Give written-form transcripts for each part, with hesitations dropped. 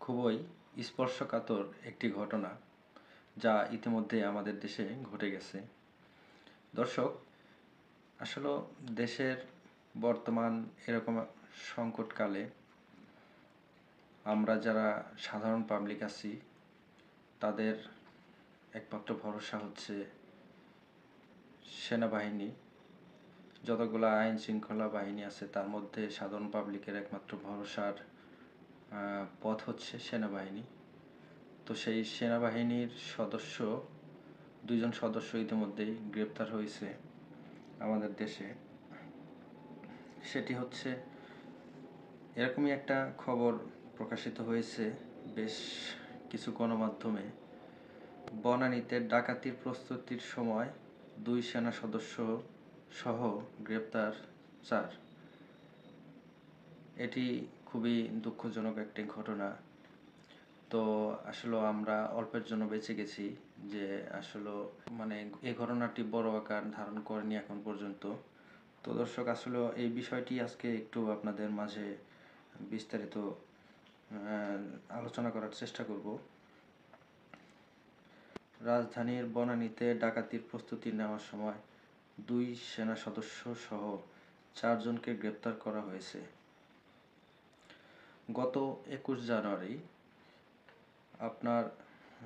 খুবই স্পর্শকাতর একটি ঘটনা যা ইতিমধ্যে আমাদের দেশে ঘটে গেছে। দর্শক, আসলে দেশের বর্তমান এরকম সংকটকালে আমরা যারা সাধারণ পাবলিক আছি তাদের একমাত্র ভরসা হচ্ছে সেনাবাহিনী। যতগুলো আইন শৃঙ্খলা বাহিনী আছে তার মধ্যে সাধারণ পাবলিকের একমাত্র ভরসার পথ হচ্ছে সেনাবাহিনী। তো সেই সেনাবাহিনীর দুইজন সদস্য ইতিমধ্যেই গ্রেপ্তার হয়েছে আমাদের দেশে। সেটি হচ্ছে এরকমই একটা খবর প্রকাশিত হয়েছে বেশ কিছু গণমাধ্যমে। বনানীতে ডাকাতির প্রস্তুতির সময় 2 সেনা সদস্য সহ গ্রেপ্তার 4। এটি খুবই দুঃখজনক একটি ঘটনা। তো আসলে আমরা অল্পের জন্য বেঁচে গেছি, যে আসলে এই ঘটনাটি বড় আকার ধারণ করেনি এখন পর্যন্ত। তো দর্শক, আসলে এই বিষয়টি আজকে একটু আপনাদের মাঝে বিস্তারিত আলোচনা করার চেষ্টা করব। রাজধানীর বনানীতে ডাকাতির প্রস্তুতি নেওয়ার সময় 2 সেনা সদস্য সহ 4 জনকে গ্রেপ্তার করা হয়েছে। গত 21 জানুয়ারি আপনার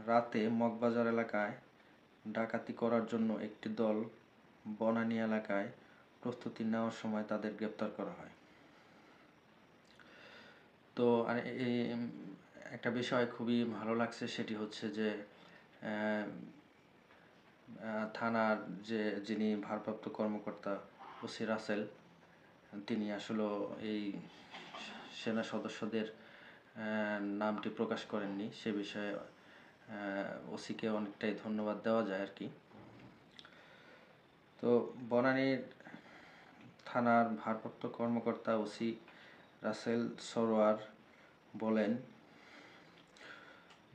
রাতে মগবাজার এলাকায় ডাকাতি করার জন্য একটি দল বনানী এলাকায় প্রস্তুতি নেওয়ার সময় তাদের গ্রেপ্তার করা হয়। তো একটা বিষয় খুবই ভালো লাগছে, সেটি হচ্ছে যে থানার যিনি ভারপ্রাপ্ত কর্মকর্তা ওসি রাসেল, তিনি আসলে এই সেনা সদস্যদের নামটি প্রকাশ করেননি। সে বিষয়ে ওসিকে অনেকটাই ধন্যবাদ দেওয়া যায় আর কি। তো বনানীর থানার ভারপ্রাপ্ত কর্মকর্তা ওসি রাসেল সরোয়ার বলেন,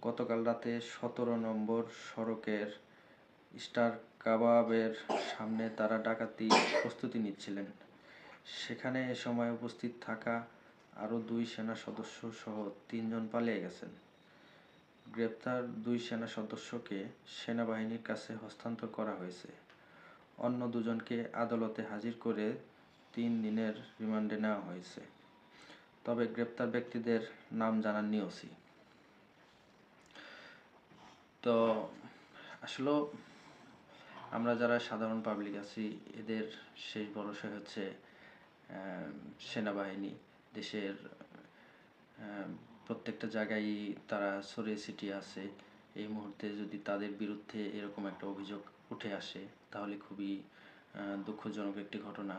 গতকাল রাতে 17 নম্বর সড়কের স্টার কাবাবের সামনে তারা ডাকাতি প্রস্তুতি নিচ্ছিলেন। সেখানে এ সময় উপস্থিত থাকা আরও 2 সেনা সদস্য সহ 3 জন পালিয়ে গেছেন। গ্রেপ্তার 2 সেনা সদস্যকে সেনাবাহিনীর কাছে হস্তান্তর করা হয়েছে। অন্য 2 জনকে আদালতে হাজির করে 3 দিনের রিমান্ডে নেওয়া হয়েছে। তবে গ্রেপ্তার ব্যক্তিদের নাম জানাননি ওসি। তো আসলে আমরা যারা সাধারণ পাবলিক আছি এদের শেষ ভরসা হচ্ছে সেনাবাহিনী। দেশের প্রত্যেকটা জায়গায় তারা ছড়িয়ে ছিটিয়ে আছে। এই মুহূর্তে যদি তাদের বিরুদ্ধে এরকম একটা অভিযোগ উঠে আসে তাহলে খুবই দুঃখজনক একটি ঘটনা।